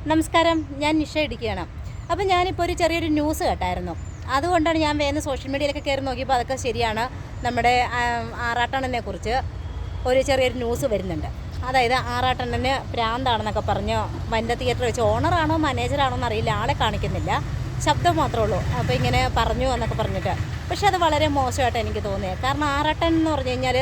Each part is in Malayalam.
നമസ്കാരം, ഞാൻ നിഷ ഇടിക്കുകയാണ്. അപ്പോൾ ഞാനിപ്പോൾ ഒരു ചെറിയൊരു ന്യൂസ് കേട്ടായിരുന്നു. അതുകൊണ്ടാണ് ഞാൻ വേഗം സോഷ്യൽ മീഡിയയിലൊക്കെ കയറി നോക്കിയപ്പോൾ അതൊക്കെ ശരിയാണ്. നമ്മുടെ ആറാട്ടണ്ണനെ കുറിച്ച് ഒരു ചെറിയൊരു ന്യൂസ് വരുന്നുണ്ട്. അതായത് ആറാട്ടണ്ണന് ഭ്രാന്താണെന്നൊക്കെ പറഞ്ഞ് വനിത തിയേറ്റർ വെച്ച് ഓണറാണോ മാനേജറാണോ എന്നറിയില്ല, ആളെ കാണിക്കുന്നില്ല, ശബ്ദം മാത്രമേ ഉള്ളൂ. അപ്പോൾ ഇങ്ങനെ പറഞ്ഞു എന്നൊക്കെ പറഞ്ഞിട്ട്. പക്ഷെ അത് വളരെ മോശമായിട്ട് എനിക്ക് തോന്നിയത്. കാരണം ആറാട്ടൻ എന്ന് പറഞ്ഞു കഴിഞ്ഞാൽ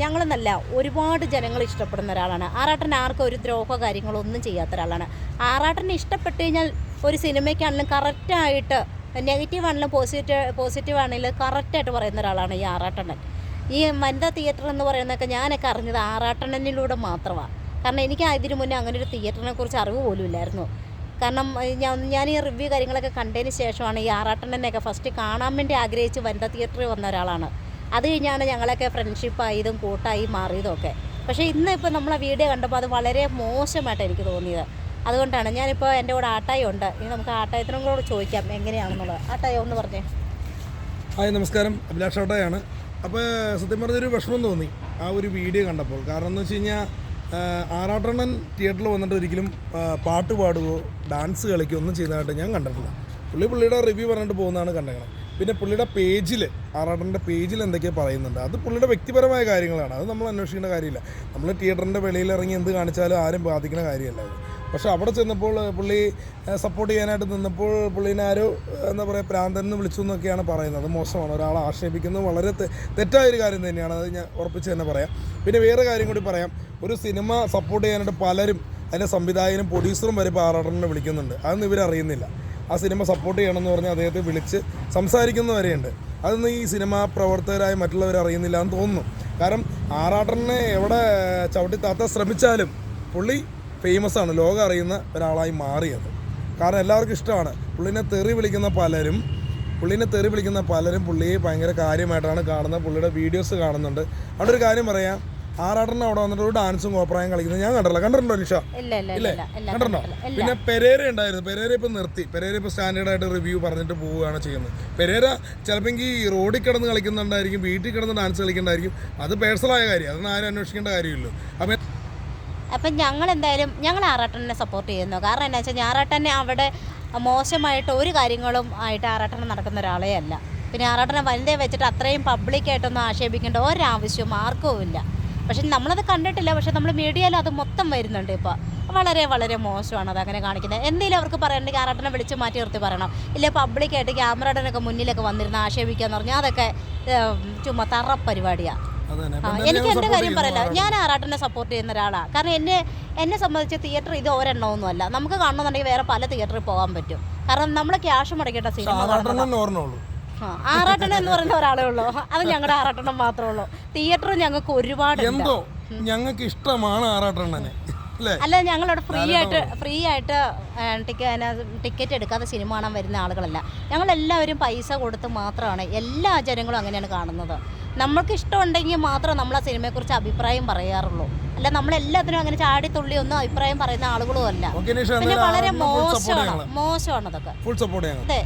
ഞങ്ങളെന്നല്ല ഒരുപാട് ജനങ്ങൾ ഇഷ്ടപ്പെടുന്ന ഒരാളാണ്. ആറാട്ടൻ ആർക്കും ഒരു ദ്രോഹമോ കാര്യങ്ങളോ ഒന്നും ചെയ്യാത്ത ഒരാളാണ്. ആറാട്ടനെ ഇഷ്ടപ്പെട്ട് കഴിഞ്ഞാൽ ഒരു സിനിമയ്ക്കാണെങ്കിലും കറക്റ്റായിട്ട് നെഗറ്റീവ് ആണെങ്കിലും പോസിറ്റീവ് ആണെങ്കിലും കറക്റ്റായിട്ട് പറയുന്ന ഒരാളാണ് ഈ ആറാട്ടണ്ണൻ. ഈ വനിതാ തിയേറ്റർ എന്ന് പറയുന്നതൊക്കെ ഞാനൊക്കെ അറിഞ്ഞത് ആറാട്ടണ്ണനിലൂടെ മാത്രമാണ്. കാരണം എനിക്ക് ഇതിനു മുന്നേ അങ്ങനെ ഒരു തിയേറ്ററിനെ കുറിച്ച് അറിവ് പോലും ഇല്ലായിരുന്നു. കാരണം ഞാൻ ഈ റിവ്യൂ കാര്യങ്ങളൊക്കെ കണ്ടതിന് ശേഷമാണ് ഈ ആറാട്ടണ്ണനെയൊക്കെ ഫസ്റ്റ് കാണാൻ വേണ്ടി ആഗ്രഹിച്ച് വനിതാ തിയേറ്ററിൽ വന്ന ഒരാളാണ്. അത് കഴിഞ്ഞാണ് ഞങ്ങളൊക്കെ ഫ്രണ്ട്ഷിപ്പായതും കൂട്ടായി മാറിയതും ഒക്കെ. പക്ഷേ ഇന്നിപ്പോൾ നമ്മളെ വീഡിയോ കണ്ടപ്പോൾ അത് വളരെ മോശമായിട്ട് എനിക്ക് തോന്നിയത്. അതുകൊണ്ടാണ് ഞാനിപ്പോൾ എൻ്റെ കൂടെ ആട്ടായി ഉണ്ട്. ഇനി നമുക്ക് ആട്ടായത്തിനും കൂടെ ചോദിക്കാം എങ്ങനെയാണെന്നുള്ളത്. ആട്ടായോ ഒന്ന് പറഞ്ഞേ. ഹായ്, നമസ്കാരം. അഭിലാഷ് ആട്ടായാണ്. അപ്പോൾ സത്യം പറഞ്ഞൊരു വിഷമം തോന്നി ആ ഒരു വീഡിയോ കണ്ടപ്പോൾ. കാരണം എന്ന് വെച്ച് കഴിഞ്ഞാൽ ആറാട്ടണ്ണൻ തിയേറ്ററിൽ വന്നിട്ട് ഒരിക്കലും പാട്ട് പാടുകയോ ഡാൻസ് കളിക്കുകയോ ഒന്നും ചെയ്തതായിട്ട് ഞാൻ കണ്ടിട്ടില്ല. പുള്ളിയുടെ റിവ്യൂ പറഞ്ഞിട്ട് പോകുന്നതാണ് കണ്ടേക്കണം. പിന്നെ പുള്ളിയുടെ പേജിൽ, ആറാട്ടൻ്റെ പേജിൽ എന്തൊക്കെയാണ് പറയുന്നുണ്ട്, അത് പുള്ളിയുടെ വ്യക്തിപരമായ കാര്യങ്ങളാണ്. അത് നമ്മൾ അന്വേഷിക്കേണ്ട കാര്യമില്ല. നമ്മൾ തിയേറ്ററിൻ്റെ വെളിയിലിറങ്ങി എന്ത് കാണിച്ചാലും ആരും ബാധിക്കുന്ന കാര്യമല്ല അത്. പക്ഷെ അവിടെ ചെന്നപ്പോൾ പുള്ളി സപ്പോർട്ട് ചെയ്യാനായിട്ട് നിന്നപ്പോൾ പുള്ളീനെ ആരോ എന്താ പറയുക പ്രാന്തൻ എന്ന് വിളിച്ചു എന്നൊക്കെയാണ് പറയുന്നത്. അത് മോശമാണ്. ഒരാളെ ആക്ഷേപിക്കുന്നത് വളരെ തെറ്റായൊരു കാര്യം തന്നെയാണ്. അത് ഞാൻ ഉറപ്പിച്ച് തന്നെ പറയാം. പിന്നെ വേറെ കാര്യം കൂടി പറയാം. ഒരു സിനിമ സപ്പോർട്ട് ചെയ്യാനായിട്ട് പലരും അതിൻ്റെ സംവിധായകനും പ്രൊഡ്യൂസറും വരെ ഇപ്പോൾ ആറാട്ടനെ വിളിക്കുന്നുണ്ട്. അതൊന്നും ഇവരറിയുന്നില്ല. ആ സിനിമ സപ്പോർട്ട് ചെയ്യണമെന്ന് പറഞ്ഞ് അദ്ദേഹത്തെ വിളിച്ച് സംസാരിക്കുന്നവരെയുണ്ട്. അതൊന്നും ഈ സിനിമാ പ്രവർത്തകരായ മറ്റുള്ളവർ അറിയുന്നില്ല എന്ന് തോന്നുന്നു. കാരണം ആറാട്ടനെ എവിടെ ചവിട്ടി താത്താൻ ശ്രമിച്ചാലും പുള്ളി ഫേമസ് ആണ്, ലോകം അറിയുന്ന ഒരാളായി മാറിയത്. കാരണം എല്ലാവർക്കും ഇഷ്ടമാണ്. പുള്ളിനെ തെറി വിളിക്കുന്ന പലരും പുള്ളിയെ ഭയങ്കര കാര്യമായിട്ടാണ് കാണുന്നത്. പുള്ളിയുടെ വീഡിയോസ് കാണുന്നുണ്ട്. അവിടെ ഒരു കാര്യം പറയാം, ആറാട്ടണ്ണ അവിടെ വന്നിട്ട് ഒരു ഡാൻസും കോപ്രായം കളിക്കുന്നത് ഞാൻ കണ്ടിട്ടുണ്ടോ നിഷ? ഇല്ലേ, കണ്ടിട്ടുണ്ടോ? പിന്നെ പെരേര ഉണ്ടായിരുന്നു. പെരേര ഇപ്പം നിർത്തി. പെരേര ഇപ്പോൾ സ്റ്റാൻഡേർഡായിട്ട് റിവ്യൂ പറഞ്ഞിട്ട് പോവുകയാണ് ചെയ്യുന്നത്. പെരേര ചിലപ്പോൾ ഈ റോഡിൽ കിടന്ന് കളിക്കുന്നുണ്ടായിരിക്കും, വീട്ടിൽ കിടന്ന് ഡാൻസ് കളിക്കുന്നുണ്ടായിരിക്കും. അത് പേഴ്സണലായ കാര്യം, അതൊന്നും ആരും അന്വേഷിക്കേണ്ട കാര്യമില്ലല്ലോ. അപ്പം ഞങ്ങൾ ആറാട്ടനെ സപ്പോർട്ട് ചെയ്യുന്നു. കാരണം എന്താ വെച്ചാൽ ആറാട്ടനെ അവിടെ മോശമായിട്ട് ഒരു കാര്യങ്ങളും ആയിട്ട് ആറാട്ടനെ നടക്കുന്ന ഒരാളേ അല്ല. പിന്നെ ആറാട്ടനെ വനിതയെ വെച്ചിട്ട് അത്രയും പബ്ലിക്കായിട്ടൊന്നും ആക്ഷേപിക്കേണ്ട ഒരാവശ്യവും ആർക്കും ഇല്ല. പക്ഷെ നമ്മളത് കണ്ടിട്ടില്ല. പക്ഷെ നമ്മൾ മീഡിയയിൽ അത് മൊത്തം വരുന്നുണ്ട്. ഇപ്പോൾ വളരെ വളരെ മോശമാണ് അത് അങ്ങനെ കാണിക്കുന്നത്. എന്തെങ്കിലും അവർക്ക് പറയണമെങ്കിൽ ആറാട്ടനെ വിളിച്ച് മാറ്റി നിർത്തി പറയണം. ഇല്ല പബ്ലിക്കായിട്ട് ക്യാമറയുടെയൊക്കെ മുന്നിലൊക്കെ വന്നിരുന്ന് ആക്ഷേപിക്കുക എന്ന് പറഞ്ഞാൽ അതൊക്കെ ചുമ്മാ തറ പരിപാടിയാണ്. എനിക്ക് എൻ്റെ കാര്യം പറയില്ല, ഞാൻ ആറാട്ടനെ സപ്പോർട്ട് ചെയ്യുന്ന ഒരാളാണ്. കാരണം എന്നെ സംബന്ധിച്ച് തിയേറ്റർ ഇത് ഒരെണ്ണമൊന്നും അല്ല. നമുക്ക് കാണണമെന്നുണ്ടെങ്കിൽ വേറെ പല തിയേറ്ററിൽ പോകാൻ പറ്റും. കാരണം നമ്മൾ ക്യാഷ് മുടക്കേണ്ട സിനിമ ആറാട്ടൻ എന്ന് പറയുന്ന ഒരാളേ ഉള്ളൂ. അത് ഞങ്ങളുടെ ആറാട്ടണം മാത്രമേ ഉള്ളൂ. തിയേറ്റർ ഞങ്ങൾക്ക് ഒരുപാട് ഞങ്ങൾക്ക് ഇഷ്ടമാണ് ആറാട്ടണ്ണനെ. അല്ല, ഞങ്ങളവിടെ ഫ്രീ ആയിട്ട് ടിക്കറ്റ് എടുക്കാതെ സിനിമ കാണാൻ വരുന്ന ആളുകളല്ല. ഞങ്ങളെല്ലാവരും പൈസ കൊടുത്ത് മാത്രമാണ് എല്ലാ ജനങ്ങളും അങ്ങനെയാണ് കാണുന്നത്. നമ്മൾക്ക് ഇഷ്ടമുണ്ടെങ്കിൽ മാത്രം നമ്മൾ ആ സിനിമയെക്കുറിച്ച് അഭിപ്രായം പറയാറുള്ളൂ. അല്ല നമ്മളെല്ലാത്തിനും അങ്ങനെ ചാടിത്തുള്ളി ഒന്നും അഭിപ്രായം പറയുന്ന ആളുകളും അല്ല. പിന്നെ വളരെ മോശമാണ് അതൊക്കെ. അതെ.